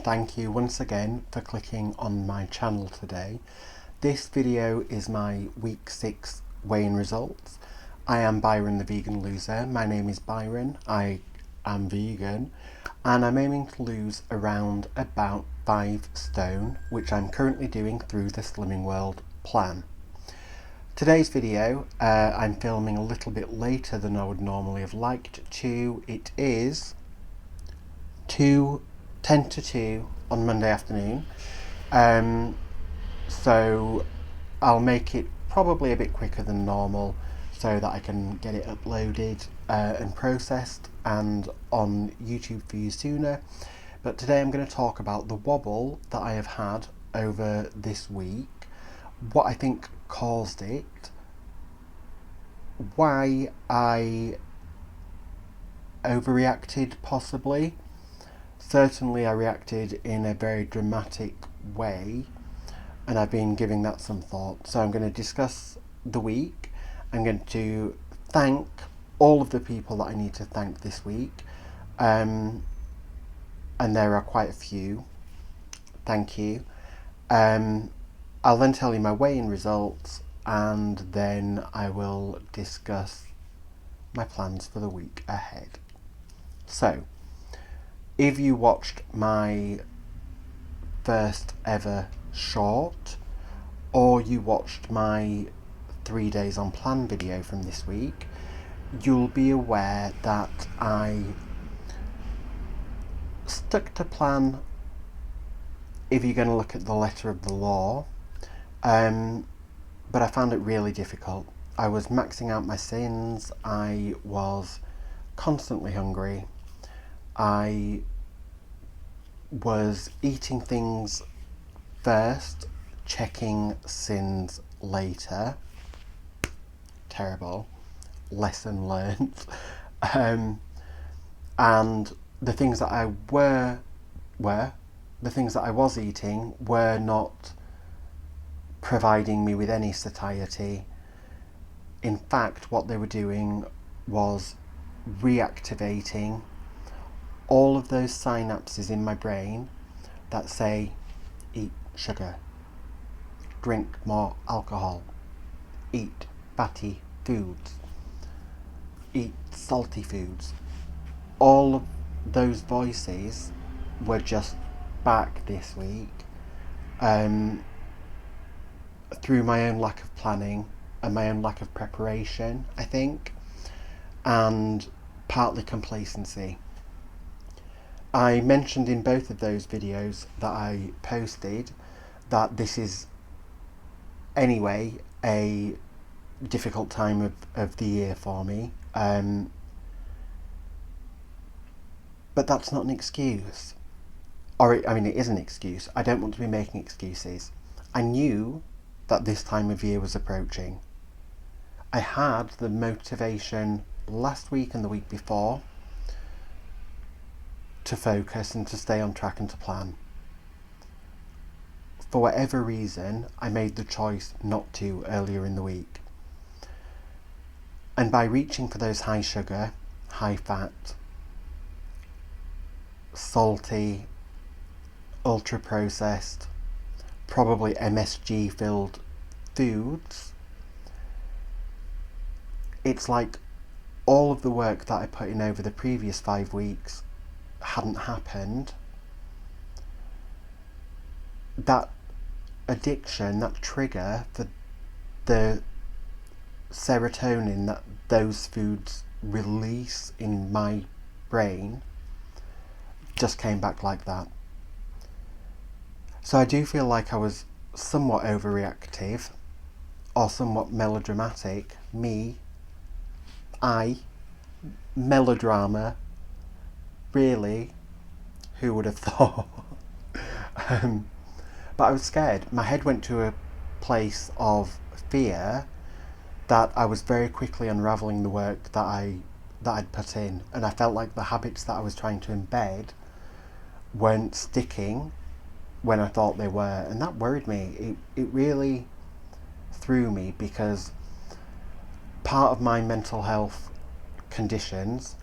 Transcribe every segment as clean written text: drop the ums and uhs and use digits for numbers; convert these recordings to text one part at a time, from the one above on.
thank you once again for clicking on my channel today. This video is my week 6 weigh-in results. I am Byron the Vegan Loser. My name is Byron, I am vegan, and I'm aiming to lose around about 5 stone, which I'm currently doing through the Slimming World plan. Today's video I'm filming a little bit later than I would normally have liked to. It is 10 to 2 on Monday afternoon, so I'll make it probably a bit quicker than normal so that I can get it uploaded and processed and on YouTube for you sooner. But today I'm going to talk about the wobble that I have had over this week, what I think caused it, why I overreacted possibly. Certainly I reacted in a very dramatic way, and I've been giving that some thought. So I'm going to discuss the week. I'm going to thank all of the people that I need to thank this week, and there are quite a few. Thank you. I'll then tell you my weigh-in results, and then I will discuss my plans for the week ahead. So, if you watched my first ever short, or you watched my 3 days on plan video from this week, you'll be aware that I stuck to plan if you're going to look at the letter of the law, but I found it really difficult. I was maxing out my sins, I was constantly hungry, I was eating things first, checking sins later. Terrible. Lesson learned. And the things that I was eating were not providing me with any satiety. In fact, what they were doing was reactivating all of those synapses in my brain that say, eat sugar, drink more alcohol, eat fatty foods, eat salty foods. All of those voices were just back this week, through my own lack of planning and my own lack of preparation, I think, and partly complacency. I mentioned in both of those videos that I posted that this is anyway a difficult time of the year for me, but that's not an excuse, or I mean it is an excuse. I don't want to be making excuses. I knew that this time of year was approaching. I had the motivation last week and the week before to focus and to stay on track and to plan. For whatever reason, I made the choice not to earlier in the week. And by reaching for those high sugar, high fat, salty, ultra processed, probably MSG filled foods, it's like all of the work that I put in over the previous 5 weeks hadn't happened. That addiction, that trigger for the serotonin that those foods release in my brain just came back like that. So I do feel like I was somewhat overreactive or somewhat melodramatic. Melodrama, really, who would have thought? But I was scared. My head went to a place of fear that I was very quickly unravelling the work that I'd put in, and I felt like the habits that I was trying to embed weren't sticking when I thought they were, and that worried me. It really threw me, because part of my mental health conditions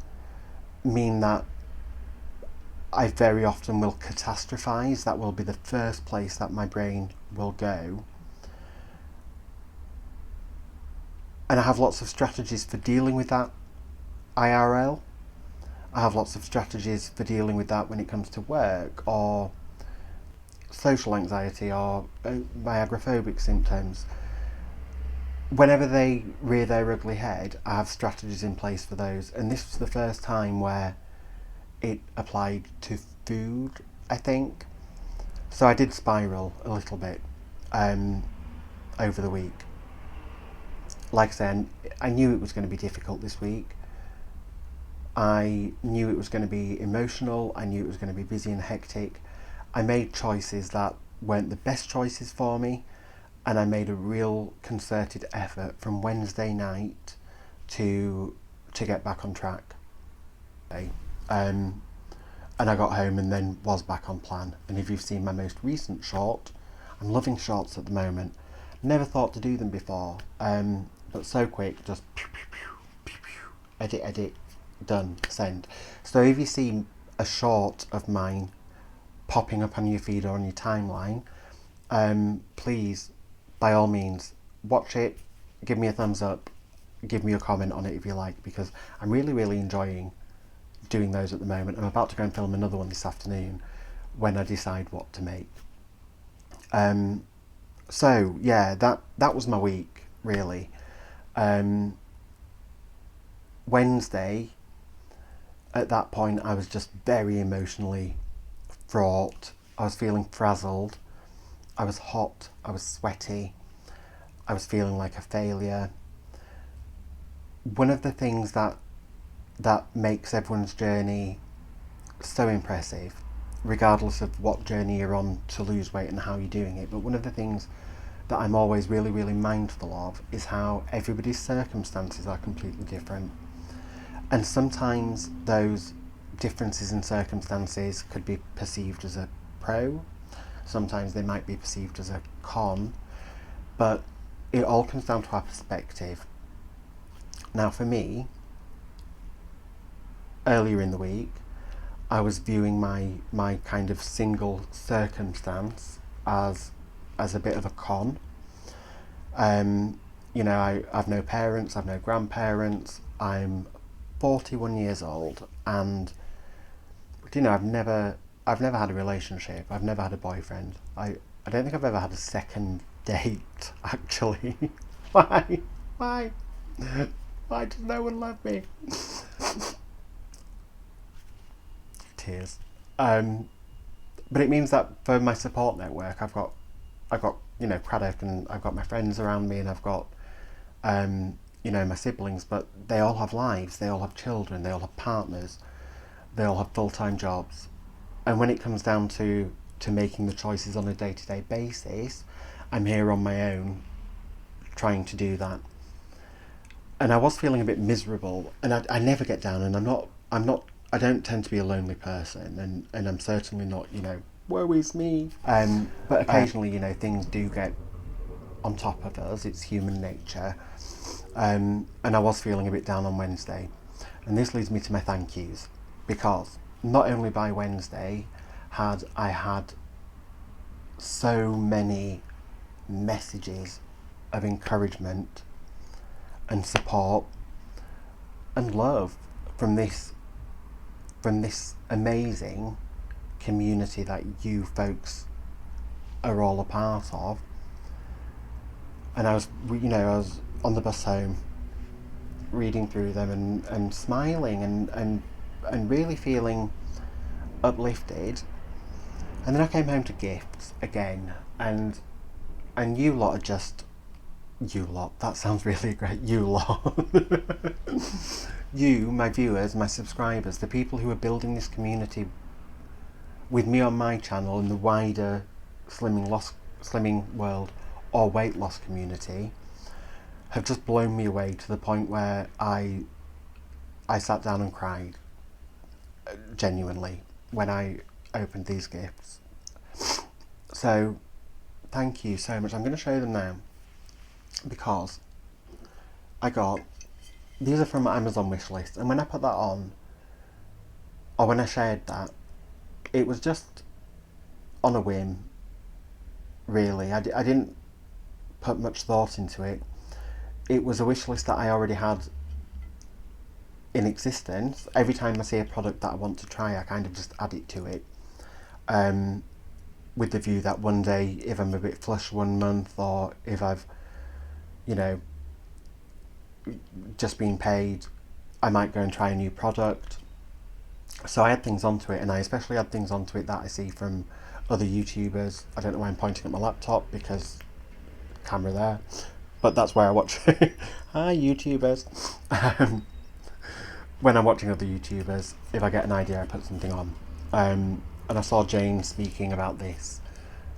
mean that I very often will catastrophize. That will be the first place that my brain will go. And I have lots of strategies for dealing with that IRL. I have lots of strategies for dealing with that when it comes to work or social anxiety or my agoraphobic symptoms. Whenever they rear their ugly head, I have strategies in place for those. And this was the first time where it applied to food, I think. So I did spiral a little bit over the week. Like I said, I knew it was going to be difficult this week. I knew it was going to be emotional. I knew it was going to be busy and hectic. I made choices that weren't the best choices for me, and I made a real concerted effort from Wednesday night to get back on track. And I got home and then was back on plan. And if you've seen my most recent short, I'm loving shorts at the moment. Never thought to do them before, but so quick, just pew, pew, pew, pew, pew, edit, done, send. So if you see a short of mine popping up on your feed or on your timeline, please, by all means, watch it, give me a thumbs up, give me a comment on it if you like, because I'm really, really enjoying doing those at the moment. I'm about to go and film another one this afternoon when I decide what to make. So yeah, that was my week, really. Wednesday, at that point, I was just very emotionally fraught. I was feeling frazzled. I was hot. I was sweaty. I was feeling like a failure. One of the things that makes everyone's journey so impressive, regardless of what journey you're on to lose weight and how you're doing it, but one of the things that I'm always really, really mindful of is how everybody's circumstances are completely different. And sometimes those differences in circumstances could be perceived as a pro, sometimes they might be perceived as a con, but it all comes down to our perspective. Now for me, earlier in the week, I was viewing my kind of single circumstance as a bit of a con. You know, I've no parents, I've no grandparents, I'm 41 years old, and you know, I've never had a relationship, I've never had a boyfriend. I don't think I've ever had a second date, actually. Why does no one love me? Tears. But it means that for my support network, I've got you know, Craddock, and I've got my friends around me, and I've got you know, my siblings, but they all have lives, they all have children, they all have partners, they all have full-time jobs. And when it comes down to making the choices on a day-to-day basis, I'm here on my own trying to do that. And I was feeling a bit miserable, and I never get down, and I don't tend to be a lonely person, and I'm certainly not, you know, woe is me. But occasionally, you know, things do get on top of us. It's human nature. And I was feeling a bit down on Wednesday. And this leads me to my thank yous, because not only by Wednesday had I had so many messages of encouragement and support and love from this amazing community that you folks are all a part of. And I was on the bus home reading through them and smiling and really feeling uplifted. And then I came home to gifts again, and you lot are just, you lot, that sounds really great, you lot. You, my viewers, my subscribers, the people who are building this community with me on my channel and the wider slimming world or weight loss community, have just blown me away to the point where I sat down and cried, genuinely, when I opened these gifts. So thank you so much. I'm going to show them now, because these are from my Amazon wishlist, and when I put that on, or when I shared that, it was just on a whim, really. I didn't put much thought into it. It was a wish list that I already had in existence. Every time I see a product that I want to try, I kind of just add it to it, with the view that one day, if I'm a bit flush one month, or if I've, you know, just been paid, I might go and try a new product. So I add things onto it, and I especially add things onto it that I see from other YouTubers. I don't know why I'm pointing at my laptop, because camera there, but that's where I watch. Hi YouTubers. When I'm watching other YouTubers, if I get an idea, I put something on. And I saw Jane speaking about this,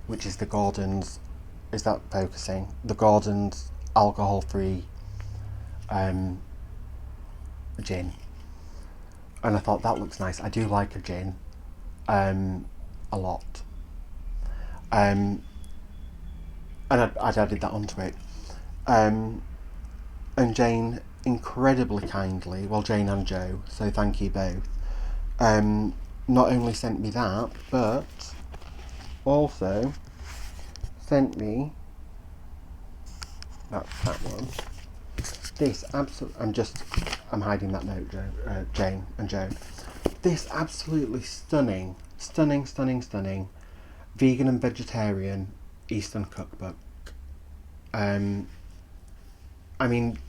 which is the Gordon's, is that focusing? The Gordon's alcohol-free gin. And I thought, that looks nice. I do like a gin a lot. And I'd added that onto it. And Jane incredibly kindly, well, Jane and Joe, so thank you both, not only sent me that, but also sent me, that's that one, this I'm hiding that note, Jane and Joe, this absolutely stunning vegan and vegetarian Eastern cookbook. I mean,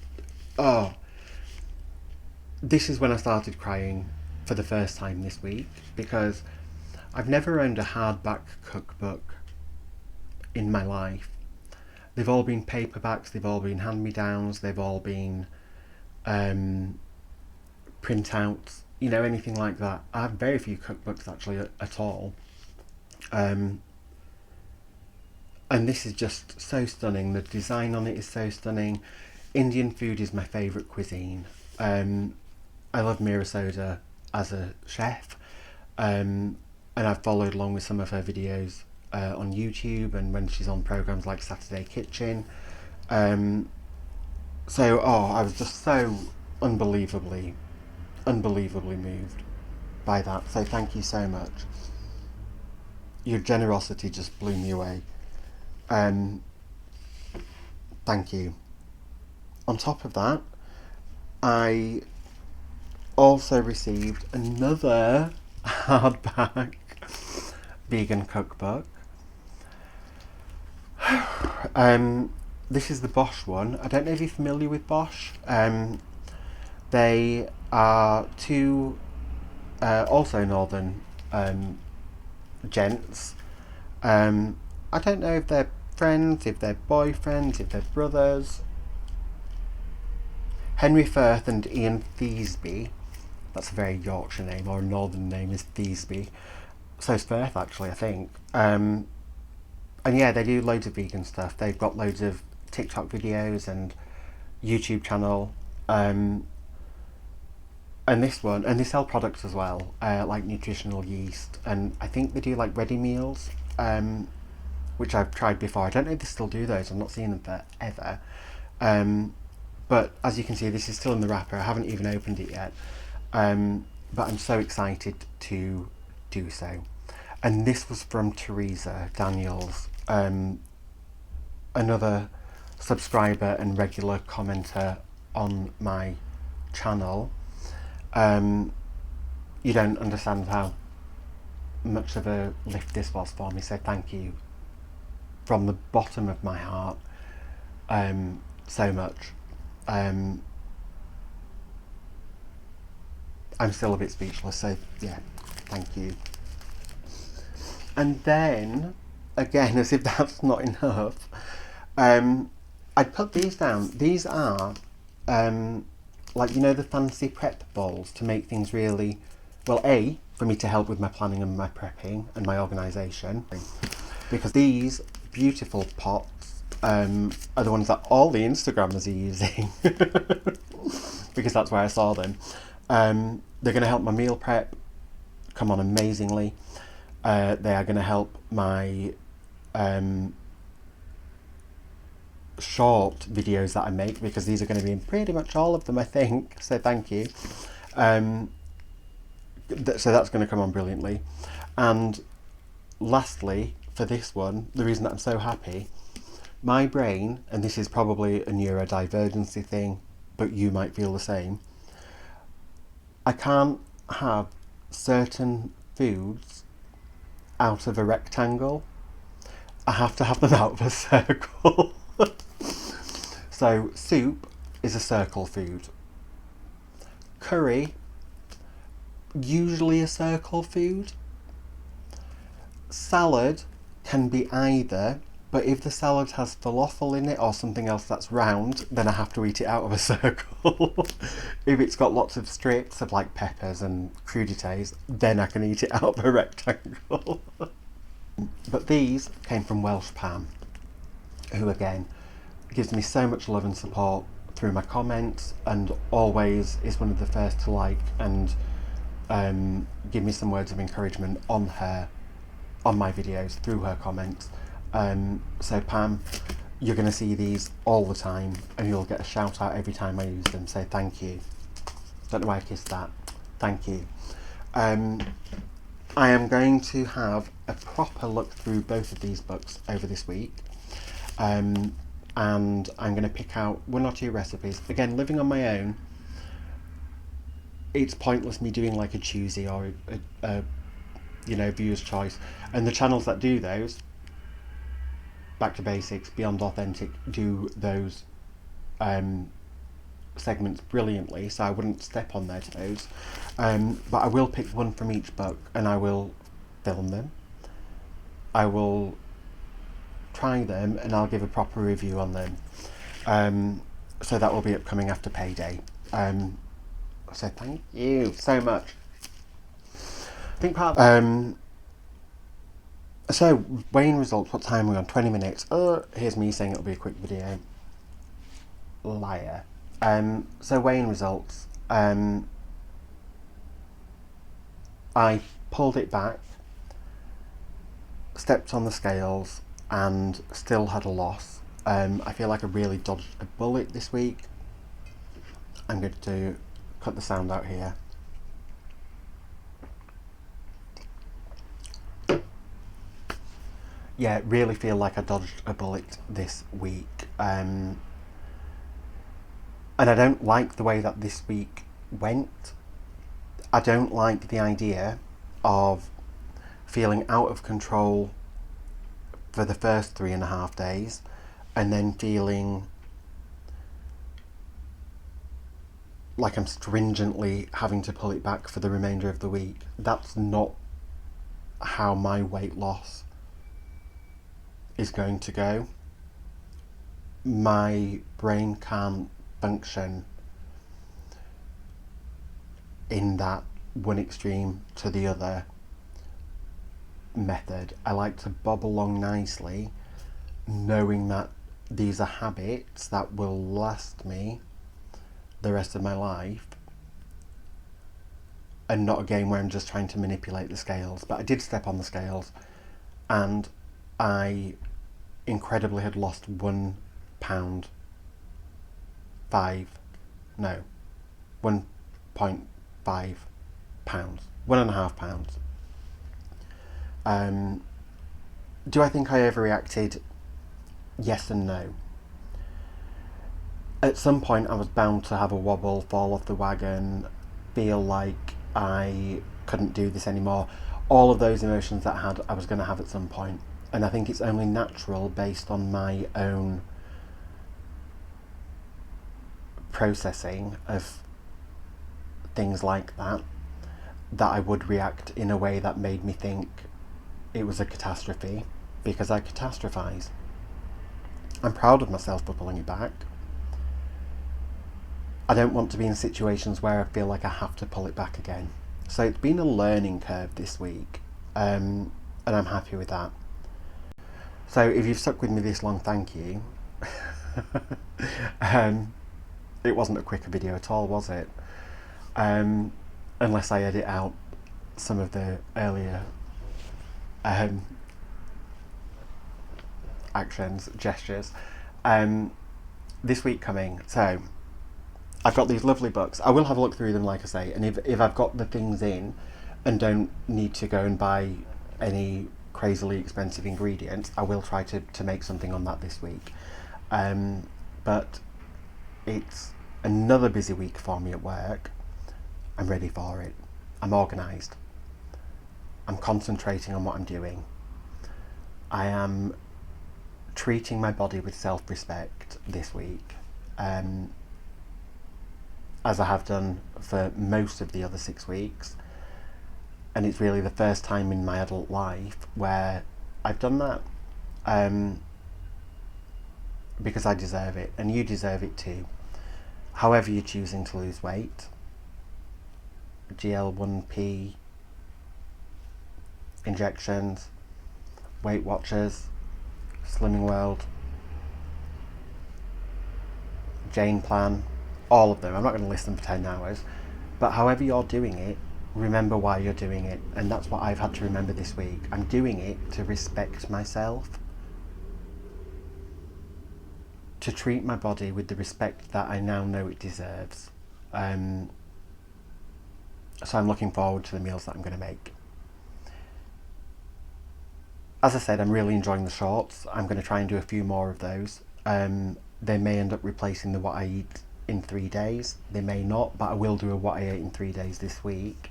this is when I started crying for the first time this week, because I've never owned a hardback cookbook in my life. They've all been paperbacks, they've all been hand-me-downs, they've all been printouts, you know, anything like that. I have very few cookbooks actually at all. And this is just so stunning. The design on it is so stunning. Indian food is my favourite cuisine. I love Meera Soda as a chef, and I've followed along with some of her videos on YouTube, and when she's on programmes like Saturday Kitchen. I was just so unbelievably moved by that. So thank you so much. Your generosity just blew me away. Thank you. On top of that, I also received another hardback vegan cookbook. This is the Bosch one. I don't know if you're familiar with Bosch. They are two also northern gents. I don't know if they're friends, if they're boyfriends, if they're brothers. Henry Firth and Ian Thiesby. That's a very Yorkshire name, or a northern name is Thiesby. So is Firth, actually, I think. And yeah, they do loads of vegan stuff. They've got loads of TikTok videos and YouTube channel. And this one, and they sell products as well, like nutritional yeast. And I think they do like ready meals, which I've tried before. I don't know if they still do those. I've not seen them forever. But as you can see, this is still in the wrapper. I haven't even opened it yet. But I'm so excited to do so. And this was from Teresa Daniels, another subscriber and regular commenter on my channel. You don't understand how much of a lift this was for me, so thank you from the bottom of my heart so much. I'm still a bit speechless, so yeah, thank you. And then, again, as if that's not enough, I'd put these down. These are, like, you know, the fancy prep bowls to make things really, well, A, for me to help with my planning and my prepping and my organisation, because these beautiful pots are the ones that all the Instagrammers are using, because that's where I saw them. They're going to help my meal prep come on amazingly. They are going to help my short videos that I make, because these are going to be in pretty much all of them, I think, so thank you. So that's going to come on brilliantly. And lastly, for this one, the reason that I'm so happy, my brain, and this is probably a neurodivergency thing, but you might feel the same, I can't have certain foods out of a rectangle. I have to have them out of a circle. So soup is a circle food. Curry, usually a circle food. Salad can be either, but if the salad has falafel in it or something else that's round, then I have to eat it out of a circle. If it's got lots of strips of like peppers and crudités, then I can eat it out of a rectangle. But these came from Welsh Pam, who again gives me so much love and support through my comments, and always is one of the first to like and give me some words of encouragement on my videos through her comments. So Pam, you're going to see these all the time and you'll get a shout out every time I use them, so thank you. Don't know why I kissed that. Thank you. I am going to have a proper look through both of these books over this week, and I'm going to pick out one or two recipes. Again, living on my own, it's pointless me doing like a choosy or a viewer's choice, and the channels that do those, Back to Basics, Beyond Authentic, do those segments brilliantly, so I wouldn't step on their toes. But I will pick one from each book and I will film them. I will try them and I'll give a proper review on them. So that will be upcoming after payday. So thank you so much. I think so weighing results, what time are we on? 20 minutes. Here's me saying it'll be a quick video. Liar. So weighing results, I pulled it back, stepped on the scales and still had a loss. I feel like I really dodged a bullet this week. I'm going to cut the sound out here. Yeah, really feel like I dodged a bullet this week. And I don't like the way that this week went. I don't like the idea of feeling out of control for the first 3.5 days and then feeling like I'm stringently having to pull it back for the remainder of the week. That's not how my weight loss is going to go. My brain can't function in that one extreme to the other method. I like to bob along nicely, knowing that these are habits that will last me the rest of my life, and not a game where I'm just trying to manipulate the scales. But I did step on the scales and I incredibly had lost 1 pound 1.5 pounds, 1.5 pounds. Do I think I overreacted? Yes and no. At some point I was bound to have a wobble, fall off the wagon, feel like I couldn't do this anymore. All of those emotions that I was going to have at some point. And I think it's only natural, based on my own processing of things like that, that I would react in a way that made me think it was a catastrophe, because I catastrophize. I'm proud of myself for pulling it back. I don't want to be in situations where I feel like I have to pull it back again. So it's been a learning curve this week, and I'm happy with that. So if you've stuck with me this long, thank you. It wasn't a quick video at all, was it? Unless I edit out some of the earlier actions, gestures. This week coming, so I've got these lovely books. I will have a look through them, like I say, and if I've got the things in and don't need to go and buy any crazily expensive ingredients, I will try to make something on that this week. But it's another busy week for me at work. I'm ready for it. I'm organised. I'm concentrating on what I'm doing. I am treating my body with self-respect this week, as I have done for most of the other 6 weeks. And it's really the first time in my adult life where I've done that, because I deserve it, and you deserve it too. However you're choosing to lose weight, GL1P, injections, Weight Watchers, Slimming World, Jane Plan, all of them. I'm not going to list them for 10 hours, but however you're doing it, remember why you're doing it. And that's what I've had to remember this week. I'm doing it to respect myself, to treat my body with the respect that I now know it deserves. So I'm looking forward to the meals that I'm going to make. As I said, I'm really enjoying the shorts. I'm going to try and do a few more of those. They may end up replacing the what I eat in 3 days. They may not, but I will do a what I ate in 3 days this week.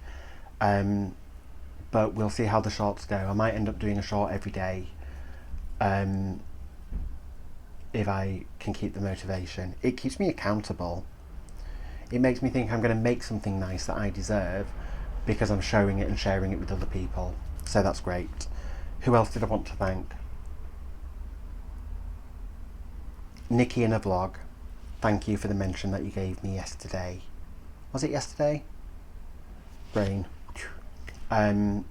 But we'll see how the shorts go. I might end up doing a short every day, if I can keep the motivation. It keeps me accountable. It makes me think I'm going to make something nice that I deserve because I'm showing it and sharing it with other people. So that's great. Who else did I want to thank? Nikki in a vlog. Thank you for the mention that you gave me yesterday. Was it yesterday? Brain. And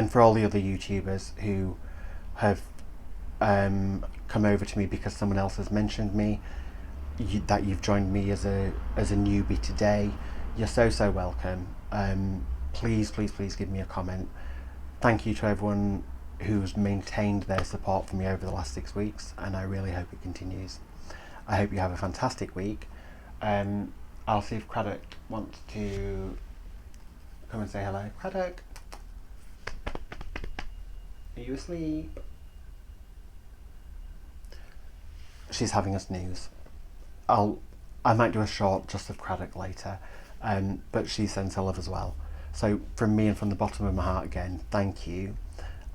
for all the other YouTubers who have come over to me because someone else has mentioned me, that you've joined me as a newbie today, you're so welcome. Please give me a comment. Thank you to everyone who's maintained their support for me over the last 6 weeks, and I really hope it continues. I hope you have a fantastic week. I'll see if Craddock wants to come and say hello. Craddock, are you asleep? She's having a snooze. I might do a short just of Craddock later, but she sends her love as well. So from me and from the bottom of my heart again, thank you,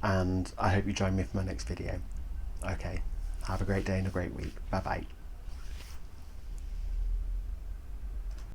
and I hope you join me for my next video. Okay, have a great day and a great week. Bye bye.